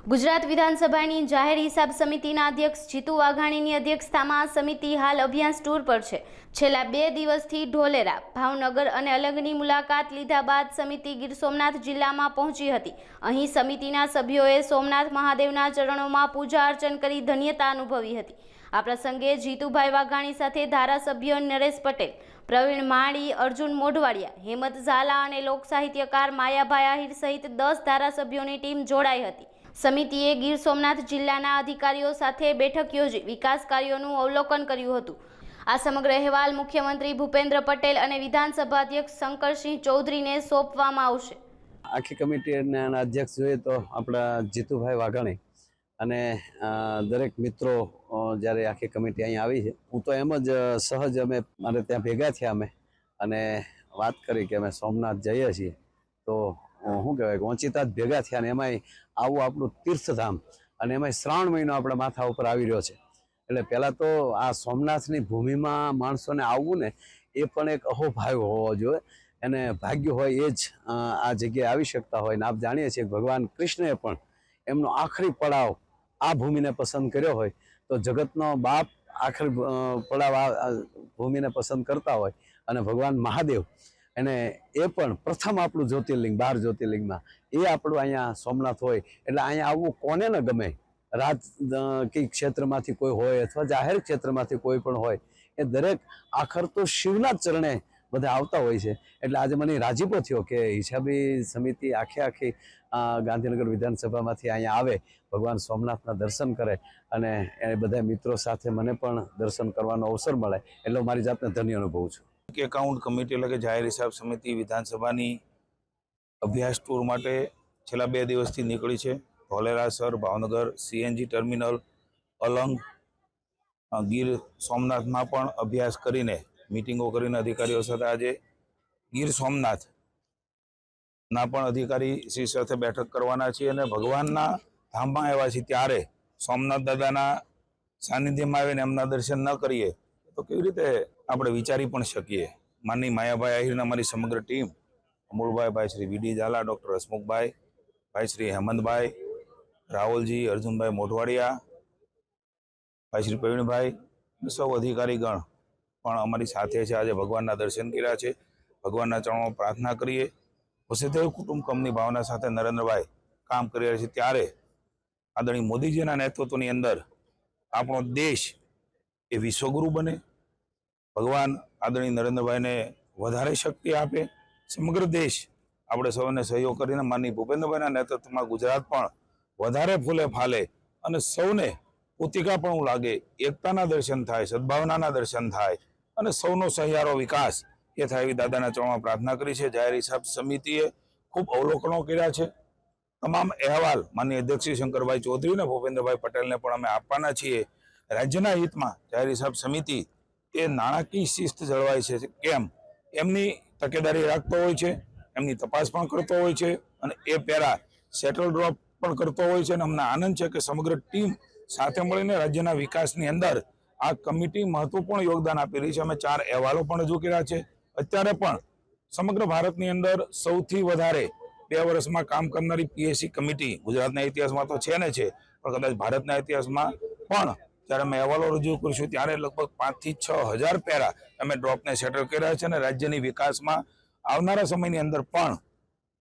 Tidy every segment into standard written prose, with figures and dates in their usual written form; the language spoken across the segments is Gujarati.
ગુજરાત વિધાનસભાની જાહેર હિસાબ સમિતિના અધ્યક્ષ જીતુ વાઘાણીની અધ્યક્ષતામાં સમિતિ હાલ અભ્યાસ ટૂર પર છે। છેલ્લા 2 દિવસથી ઢોલેરા, ભાવનગર અને અલંગની મુલાકાત લીધા બાદ સમિતિ ગીર સોમનાથ જિલ્લામાં પહોંચી હતી। અહીં સમિતિના સભ્યોએ સોમનાથ મહાદેવના ચરણોમાં પૂજા અર્ચન કરી ધન્યતા અનુભવી હતી। આ પ્રસંગે જીતુભાઈ વાઘાણી સાથે ધારાસભ્ય નરેશ પટેલ, પ્રવીણ માળી, અર્જુન મોઢવાડિયા, હેમંત ઝાલા અને લોક સાહિત્યકાર માયાભાઈ આહિર સહિત 10 ધારાસભ્યોની ટીમ જોડાઈ હતી। સમિતિએ ગીર સોમનાથ જિલ્લાના અધિકારીઓ સાથે બેઠક યોજી વિકાસ કાર્યોનું અવલોકન કર્યું હતું। આ સમગ્ર અહેવાલ મુખ્યમંત્રી ભૂપેન્દ્ર પટેલ અને વિધાનસભા અધ્યક્ષ શંકરસિંહ ચૌધરીને સોંપવામાં આવશે। આખી કમિટીના અધ્યક્ષ જોઈએ તો આપણા જીતુભાઈ વાઘાણી અને દરેક મિત્રો જ્યારે આખી કમિટી અહીં આવી છે, હું તો એમ જ સહજ અમે મારે ત્યાં ભેગા થયા અમે અને વાત કરી કે અમે સોમનાથ જઈએ છીએ તો શું કહેવાય ઓચિતા જ ભેગા થયા ને એમાંય આવું આપણું તીર્થધામ અને એમાંય શ્રાવણ મહિનો આપણા માથા ઉપર આવી રહ્યો છે એટલે પહેલાં તો આ સોમનાથની ભૂમિમાં માણસોને આવવું ને એ પણ એક અહોભાવ હોવો જોઈએ અને ભાગ્ય હોય એ જ આ જગ્યાએ આવી શકતા હોય ને આપ જાણીએ છીએ ભગવાન કૃષ્ણએ પણ એમનો આખરી પડાવ આ ભૂમિને પસંદ કર્યો હોય તો જગતનો બાપ આખરી પડાવ આ ભૂમિને પસંદ કરતા હોય અને ભગવાન મહાદેવ અને એ પણ પ્રથમ આપણું જ્યોતિર્લિંગ 12 જ્યોતિર્લિંગમાં એ આપણું અહીંયા સોમનાથ હોય એટલે અહીંયા આવવું કોને ન ગમે। રાજકીય ક્ષેત્રમાંથી કોઈ હોય અથવા જાહેર ક્ષેત્રમાંથી કોઈ પણ હોય એ દરેક આખર તો શિવના જ ચરણે બધા આવતા હોય છે એટલે આજે મને રાજીપો થયો કે હિસાબી સમિતિ આખી ગાંધીનગર વિધાનસભામાંથી અહીંયા આવે, ભગવાન સોમનાથના દર્શન કરે અને એ બધા મિત્રો સાથે મને પણ દર્શન કરવાનો અવસર મળે એટલે મારી જાતને ધન્ય અનુભવું છું। એકાઉન્ટ કમિટી એટલે કે જાહેર હિસાબ સમિતિ વિધાનસભાની અભ્યાસ ટૂર માટે છેલ્લા 2 દિવસથી નીકળી છે। ધોલેરાસર, ભાવનગર, CNG ટર્મિનલ, અલંગ, ગીર સોમનાથમાં પણ અભ્યાસ કરીને મીટિંગો કરીને અધિકારીઓ સાથે આજે ગીર સોમનાથના પણ અધિકારી શ્રી સાથે બેઠક કરવાના છીએ અને ભગવાનના ધામમાં આવ્યા છીએ ત્યારે સોમનાથ દાદાના સાનિધ્યમાં આવીને એમના દર્શન ન કરીએ તો કેવી રીતે આપણે વિચારી પણ શકીએ। માનની માયાભાઈ આહિરના અમારી સમગ્ર ટીમ, અમૂલભાઈ, ભાઈ શ્રી વીડી ઝાલા, ડૉક્ટર હસમુખભાઈ, ભાઈ શ્રી હેમંતભાઈ, રાહુલજી, અર્જુનભાઈ મોઢવાડિયા, ભાઈ શ્રી પ્રવીણભાઈ, સૌ અધિકારીગણ પણ અમારી સાથે છે। આજે ભગવાનના દર્શન કર્યા છે, ભગવાનના ચરણોમાં પ્રાર્થના કરીએ। વસુધૈવ કુટુંબકમની ભાવના સાથે નરેન્દ્રભાઈ કામ કરી રહ્યા છે ત્યારે આદરણીય મોદીજીના નેતૃત્વની અંદર આપણો દેશ એ વિશ્વગુરુ બને, ભગવાન આદરણીય નરેન્દ્રભાઈને વધારે શક્તિ આપે, સમગ્ર દેશ આપણે સૌને સહયોગ કરીને માનનીય ભૂપેન્દ્રભાઈના નેતૃત્વમાં ગુજરાત પણ વધારે ફૂલે ફાલે અને સૌને પોતિકાપણું લાગે, એકતાના દર્શન થાય, સદભાવનાના દર્શન થાય અને સૌનો સહિયારો વિકાસ એ થાય એવી દાદાના ચરણોમાં પ્રાર્થના કરી છે। જાહેર હિસાબ સમિતિએ ખૂબ અવલોકનો કર્યા છે। તમામ અહેવાલ માનનીય અધ્યક્ષ શ્રી શંકરભાઈ ચૌધરી અને ભૂપેન્દ્રભાઈ પટેલને પણ અમે આપવાના છીએ। રાજ્યના હિતમાં જાહેર હિસાબ સમિતિ એ નાણાકીય શિસ્ત જળવાય છે કેમ એમની તકેદારી રાખતો હોય છે, એમની તપાસ પણ કરતો હોય છે અને એ પહેલા સેટલ ડ્રોપ પણ કરતો હોય છે અને અમને આનંદ છે કે સમગ્ર ટીમ સાથે મળીને રાજ્યના વિકાસની અંદર આ કમિટી મહત્વપૂર્ણ યોગદાન આપી રહી છે। અમે 4 અહેવાલો પણ રજૂ કર્યા છે। અત્યારે પણ સમગ્ર ભારતની અંદર સૌથી વધારે 2 વર્ષમાં કામ કરનારી PSC કમિટી ગુજરાતના ઇતિહાસમાં તો છે ને છે, પણ કદાચ ભારતના ઇતિહાસમાં પણ જ્યારે અમે અહેવાલો રજૂ કરીશું ત્યારે લગભગ 5 થી 6 હજાર પેરા અમે ડ્રોપને સેટલ કર્યા છે અને રાજ્યની વિકાસમાં આવનારા સમયની અંદર પણ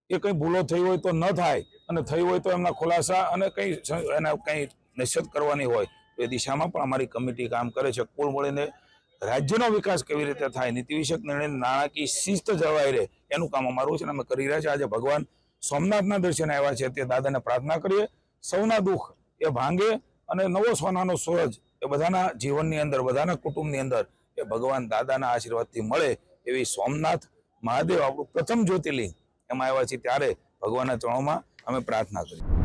એ કંઈ ભૂલો થઈ હોય તો ન થાય અને થઈ હોય તો એમના ખુલાસા અને કંઈ નિશ્ચિત કરવાની હોય તો એ દિશામાં પણ અમારી કમિટી કામ કરે છે। કુલ મળીને રાજ્યનો વિકાસ કેવી રીતે થાય, નીતિ વિષયક નિર્ણય, નાણાકીય શિસ્ત જળવાઈ રહે એનું કામ અમારું છે અને અમે કરી રહ્યા છીએ। આજે ભગવાન સોમનાથના દર્શને આવ્યા છે તે દાદાને પ્રાર્થના કરીએ સૌના દુઃખ એ ભાંગે અને નવો સોનાનો સૂરજ એ બધાના જીવનની અંદર, બધાના કુટુંબની અંદર એ ભગવાન દાદાના આશીર્વાદથી મળે એવી સોમનાથ મહાદેવ આપણું પ્રથમ જ્યોતિર્લિંગ એમાં આવ્યા છીએ ત્યારે ભગવાનના ચરણોમાં અમે પ્રાર્થના કરી।